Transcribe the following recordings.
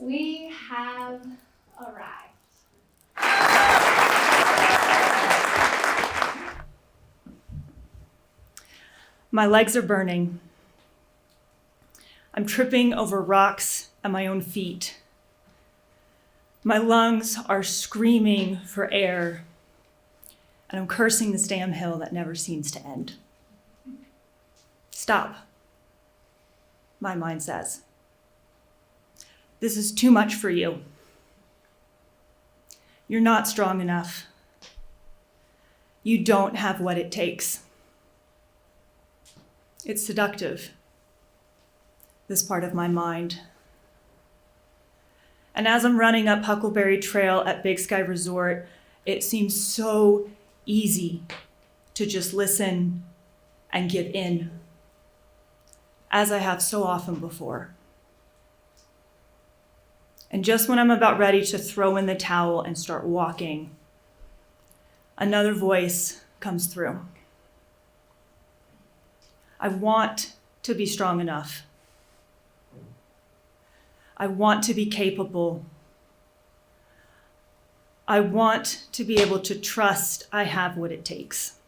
We have arrived. My legs are burning. I'm tripping over rocks at my own feet. My lungs are screaming for air, and I'm cursing this damn hill that never seems to end. Stop, my mind says. This is too much for you. You're not strong enough. You don't have what it takes. It's seductive, this part of my mind. And as I'm running up Huckleberry Trail at Big Sky Resort, it seems so easy to just listen and give in, as I have so often before. And just when I'm about ready to throw in the towel and start walking, another voice comes through. I want to be strong enough. I want to be capable. I want to be able to trust I have what it takes.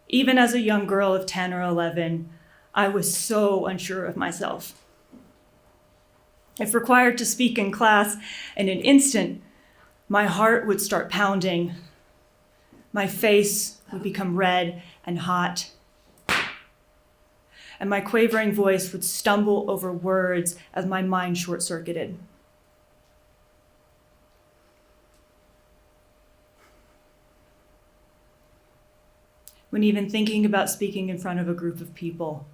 Even as a young girl of 10 or 11, I was so unsure of myself. If required to speak in class, in an instant, my heart would start pounding. My face would become red and hot. And my quavering voice would stumble over words as my mind short-circuited. When even thinking about speaking in front of a group of people,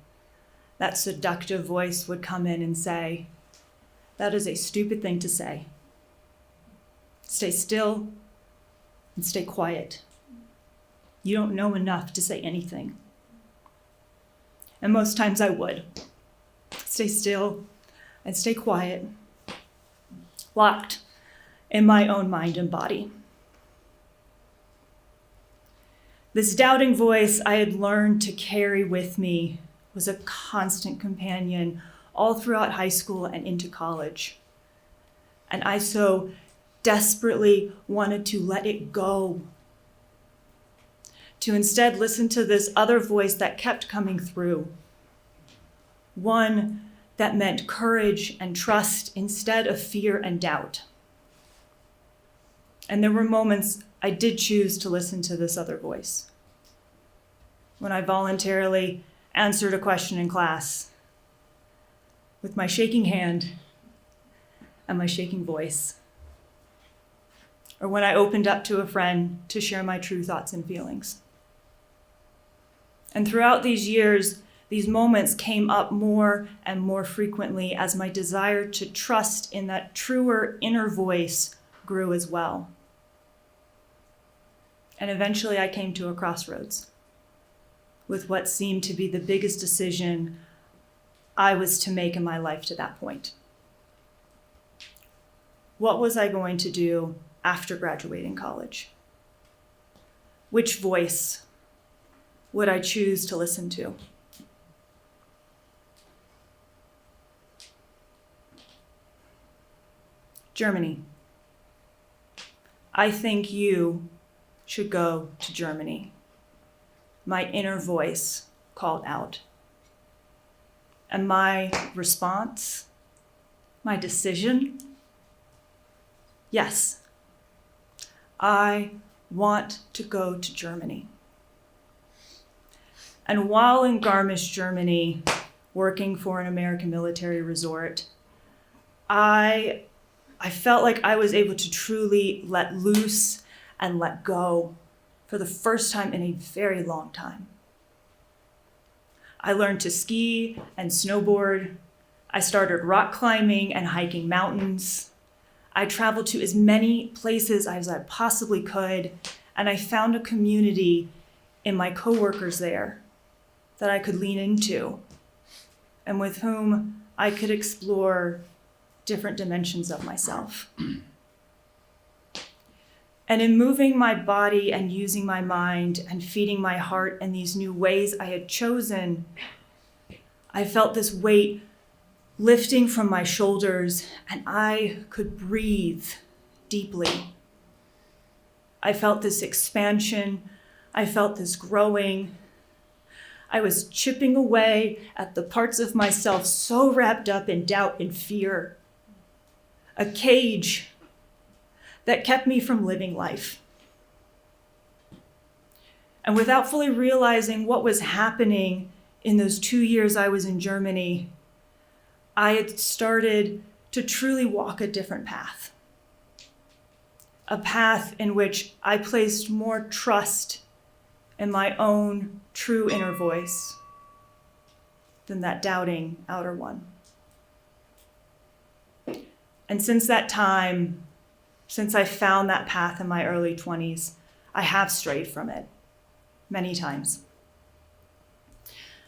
that seductive voice would come in and say, "That is a stupid thing to say. Stay still and stay quiet. You don't know enough to say anything." And most times I would. Stay still and stay quiet, locked in my own mind and body. This doubting voice I had learned to carry with me was a constant companion all throughout high school and into college. And I so desperately wanted to let it go, to instead listen to this other voice that kept coming through, one that meant courage and trust instead of fear and doubt. And there were moments I did choose to listen to this other voice, when I voluntarily answered a question in class with my shaking hand and my shaking voice, or when I opened up to a friend to share my true thoughts and feelings. And throughout these years, these moments came up more and more frequently as my desire to trust in that truer inner voice grew as well. And eventually I came to a crossroads with what seemed to be the biggest decision I was to make in my life to that point. What was I going to do after graduating college? Which voice would I choose to listen to? Germany. I think you should go to Germany. My inner voice called out. And my response, my decision, yes, I want to go to Germany. And while in Garmisch, Germany, working for an American military resort, I felt like I was able to truly let loose and let go for the first time in a very long time. I learned to ski and snowboard. I started rock climbing and hiking mountains. I traveled to as many places as I possibly could, and I found a community in my coworkers there that I could lean into and with whom I could explore different dimensions of myself. And in moving my body and using my mind and feeding my heart in these new ways I had chosen, I felt this weight lifting from my shoulders, and I could breathe deeply. I felt this expansion. I felt this growing. I was chipping away at the parts of myself so wrapped up in doubt and fear. A cage that kept me from living life. And without fully realizing what was happening in those 2 years I was in Germany, I had started to truly walk a different path. A path in which I placed more trust in my own true inner voice than that doubting outer one. And since that time, since I found that path in my early 20s, I have strayed from it many times.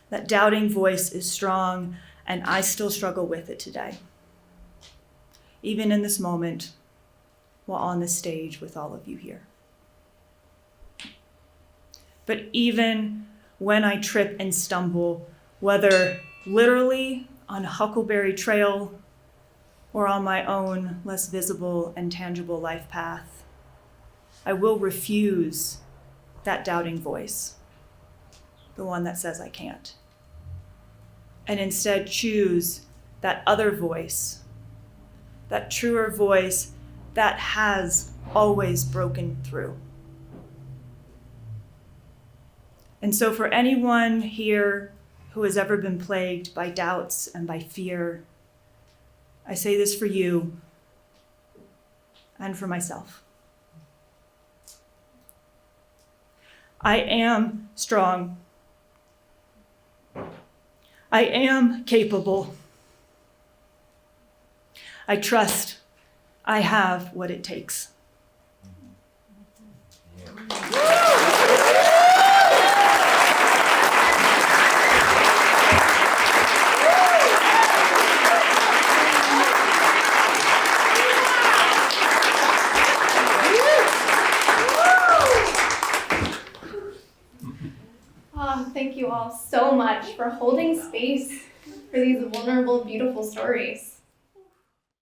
That doubting voice is strong, and I still struggle with it today, even in this moment while on the stage with all of you here. But even when I trip and stumble, whether literally on Huckleberry Trail or on my own less visible and tangible life path, I will refuse that doubting voice, the one that says I can't, and instead choose that other voice, that truer voice that has always broken through. And so for anyone here who has ever been plagued by doubts and by fear, I say this for you and for myself. I am strong. I am capable. I trust I have what it takes. Oh, thank you all so much for holding space for these vulnerable, beautiful stories.